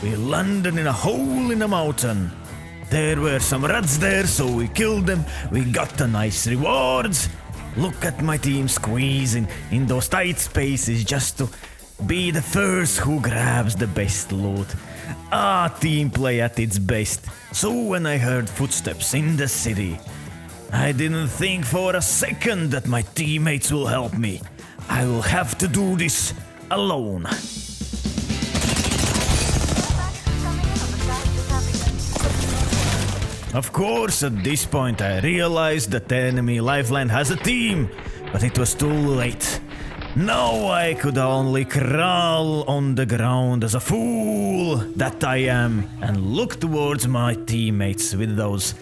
We landed in a hole in a mountain. There were some rats there, so we killed them. We got the nice rewards. Look at my team squeezing in those tight spaces just to be the first who grabs the best loot. Team play at its best. So when I heard footsteps in the city, I didn't think for a second that my teammates will help me. I will have to do this alone. Of course, at this point I realized that the enemy lifeline has a team, but it was too late. Now I could only crawl on the ground as a fool that I am and look towards my teammates with those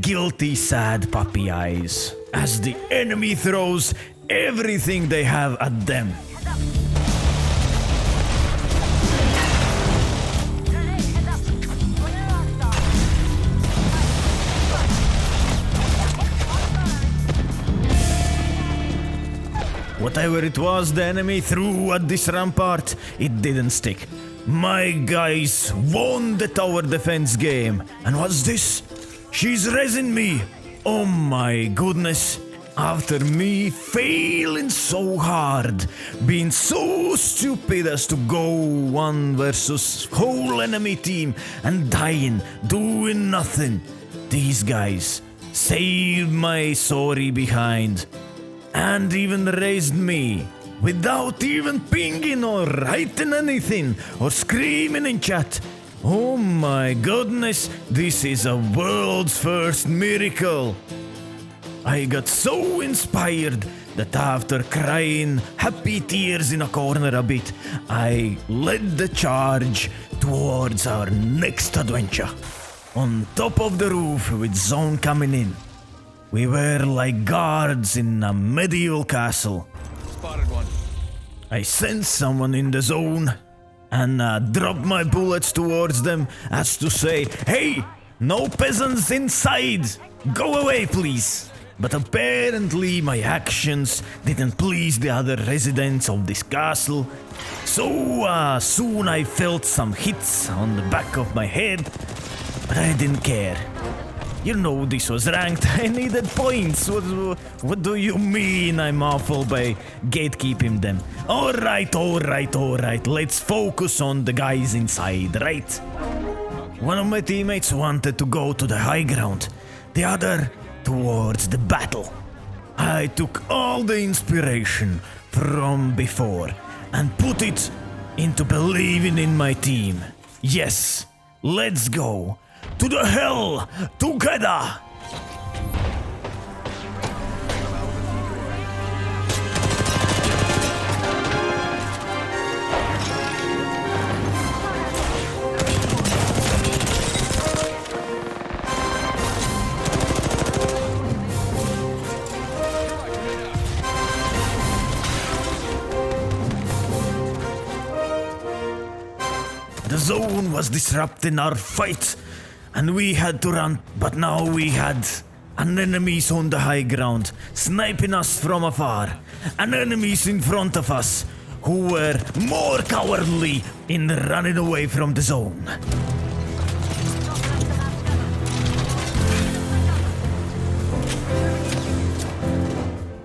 guilty, sad puppy eyes as the enemy throws everything they have at them. Whatever it was the enemy threw at this rampart, it didn't stick. My guys won the tower defense game. And what's this? She's raising me. Oh my goodness. After me failing so hard, being so stupid as to go one versus whole enemy team and dying, doing nothing, these guys saved my sorry behind. And even raised me without even pinging or writing anything or screaming in chat. Oh my goodness, this is a world's first miracle. I got so inspired that after crying happy tears in a corner a bit, I led the charge towards our next adventure. On top of the roof with zone coming in. We were like guards in a medieval castle. Spotted one. I sensed someone in the zone and dropped my bullets towards them as to say, "Hey, no peasants inside! Go away, please!" But apparently my actions didn't please the other residents of this castle. So soon I felt some hits on the back of my head, but I didn't care. You know this was ranked, I needed points. What do you mean I'm awful by gatekeeping them? Alright, let's focus on the guys inside, right? One of my teammates wanted to go to the high ground, the other towards the battle. I took all the inspiration from before and put it into believing in my team. Yes, let's go. To the hell together! The zone was disrupting our fight. And we had to run, but now we had an enemies on the high ground, sniping us from afar, and enemies in front of us, who were more cowardly in running away from the zone.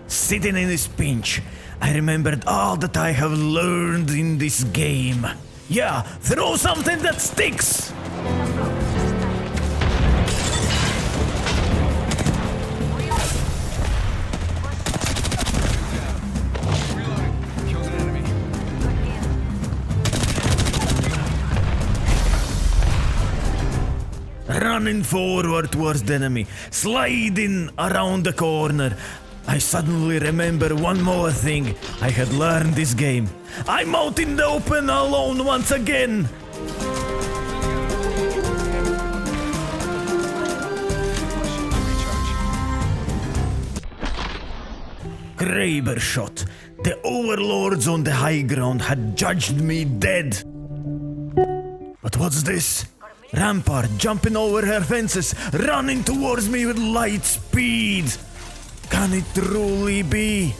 Sitting in this pinch, I remembered all that I have learned in this game. Yeah, throw something that sticks! Running forward towards the enemy, sliding around the corner. I suddenly remember one more thing I had learned this game. I'm out in the open alone once again. Kraber shot. The overlords on the high ground had judged me dead. But what's this? Rampart jumping over her fences, running towards me with light speed. Can it truly be?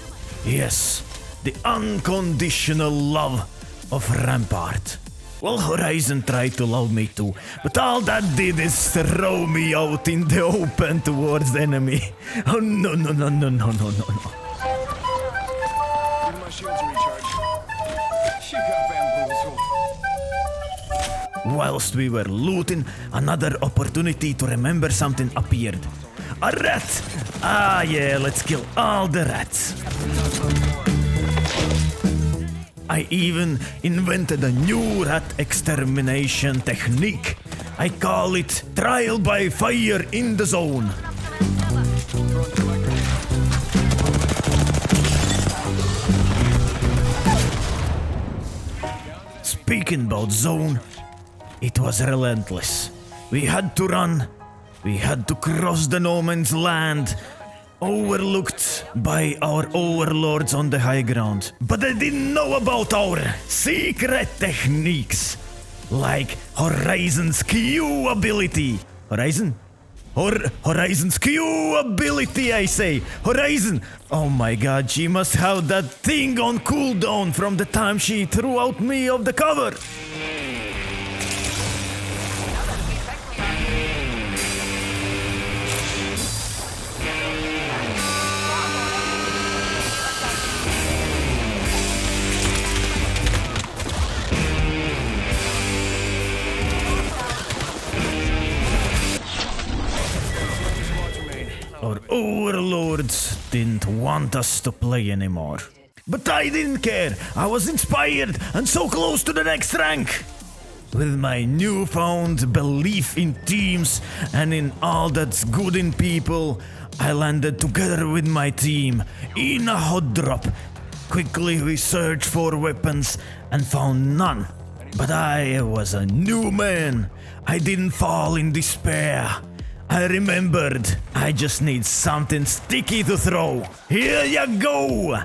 Yes, the unconditional love of Rampart. Well, Horizon tried to love me too, but all that did is throw me out in the open towards the enemy. Oh no, no, no, no, no, no, no, no. Give my shield to recharge. She got bamboozled. Whilst we were looting, another opportunity to remember something appeared. A rat! Ah yeah, let's kill all the rats. I even invented a new rat extermination technique. I call it trial by fire in the zone. Speaking about zone, it was relentless. We had to run. We had to cross the no man's land, overlooked by our overlords on the high ground. But they didn't know about our secret techniques, like Horizon's Q ability. Horizon? Horizon's Q ability, I say. Horizon! Oh my god, she must have that thing on cooldown from the time she threw out me off the cover. Our overlords didn't want us to play anymore. But I didn't care. I was inspired and so close to the next rank. With my newfound belief in teams and in all that's good in people, I landed together with my team in a hot drop. Quickly we searched for weapons and found none. But I was a new man. I didn't fall in despair. I remembered, I just need something sticky to throw. Here you go!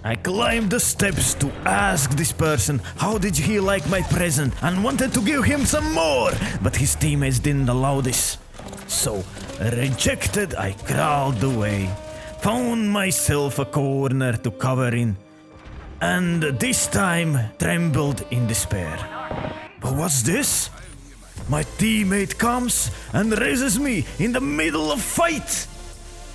I climbed the steps to ask this person how did he like my present and wanted to give him some more, but his teammates didn't allow this. So, rejected, I crawled away, found myself a corner to cover in, and this time trembled in despair. But what's this? My teammate comes and raises me in the middle of fight.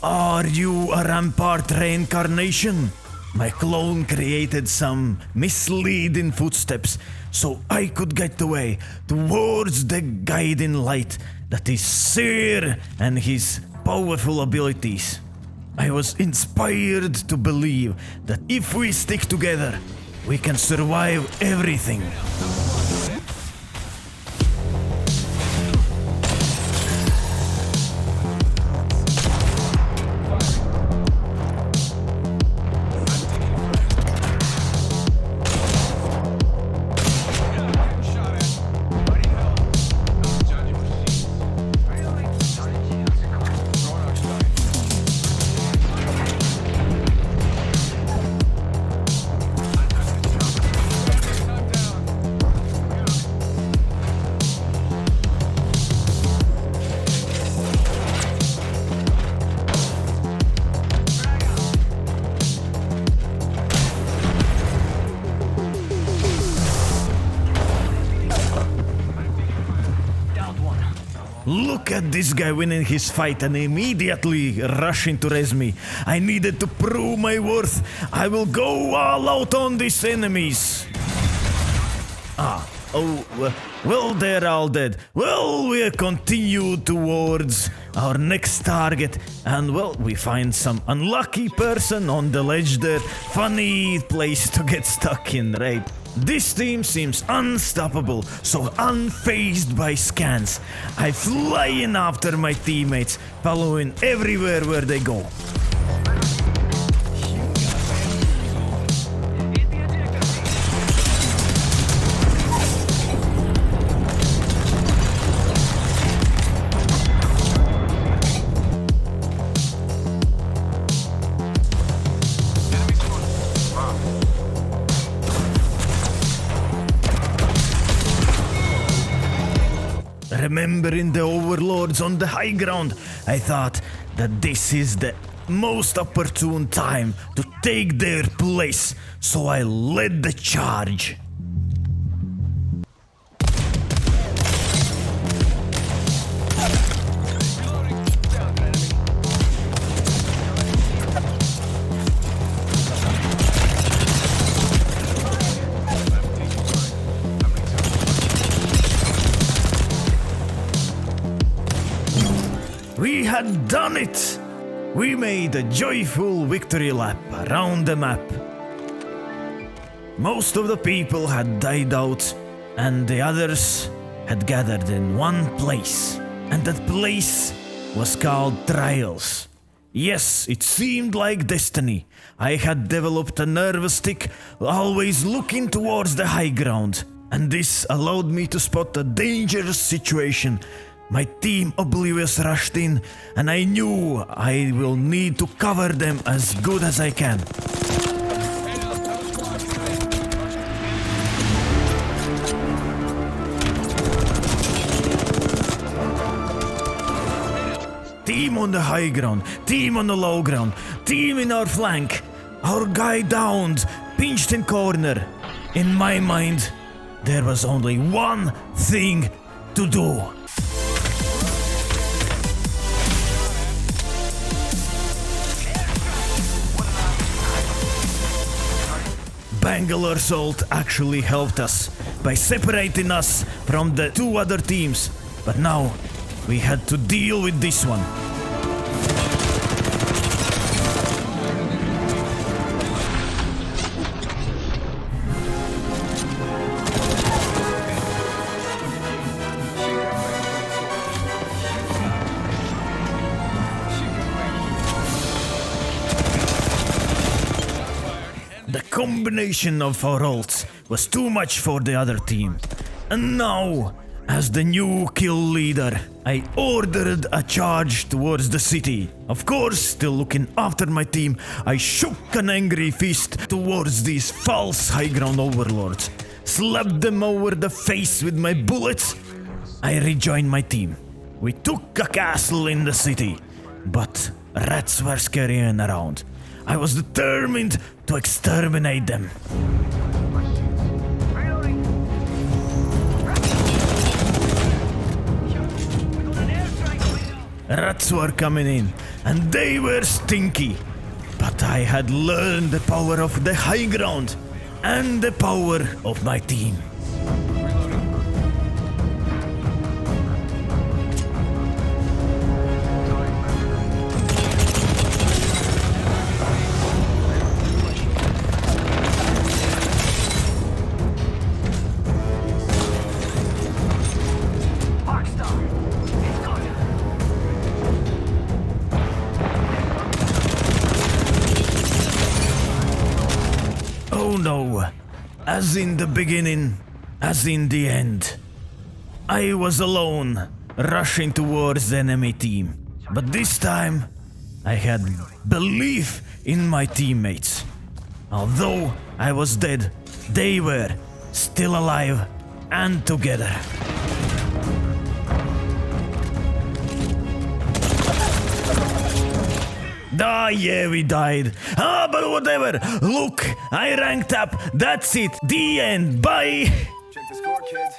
Are you a Rampart reincarnation? My clone created some misleading footsteps so I could get away towards the guiding light that is Seer and his powerful abilities. I was inspired to believe that if we stick together, we can survive everything. Look at this guy winning his fight and immediately rushing to res me. I needed to prove my worth. I will go all out on these enemies. Well, they're all dead. Well, we continue towards our next target, and well, we find some unlucky person on the ledge there. Funny place to get stuck in, right? This team seems unstoppable, so unfazed by scans. I fly in after my teammates, following everywhere where they go. Remembering the overlords on the high ground, I thought that this is the most opportune time to take their place, so I led the charge. We had done it! We made a joyful victory lap around the map. Most of the people had died out, and the others had gathered in one place. And that place was called Trials. Yes, it seemed like destiny. I had developed a nervous tick, always looking towards the high ground. And this allowed me to spot a dangerous situation. My team Oblivious rushed in, and I knew I will need to cover them as good as I can. Team on the high ground, team on the low ground, team in our flank. Our guy downed, pinched in corner. In my mind, there was only one thing to do. Bangalore Salt actually helped us by separating us from the two other teams, but now we had to deal with this one. The combination of our ults was too much for the other team. And now, as the new kill leader, I ordered a charge towards the city. Of course, still looking after my team, I shook an angry fist towards these false high ground overlords, slapped them over the face with my bullets. I rejoined my team. We took a castle in the city, but rats were scurrying around. I was determined to exterminate them. Rats were coming in, and they were stinky. But I had learned the power of the high ground and the power of my team. Oh no, as in the beginning, as in the end. I was alone, rushing towards the enemy team. But this time, I had belief in my teammates. Although I was dead, they were still alive and together. Ah, yeah, we died. Ah, but whatever. Look, I ranked up. That's it. The end. Bye. Check the score, kids.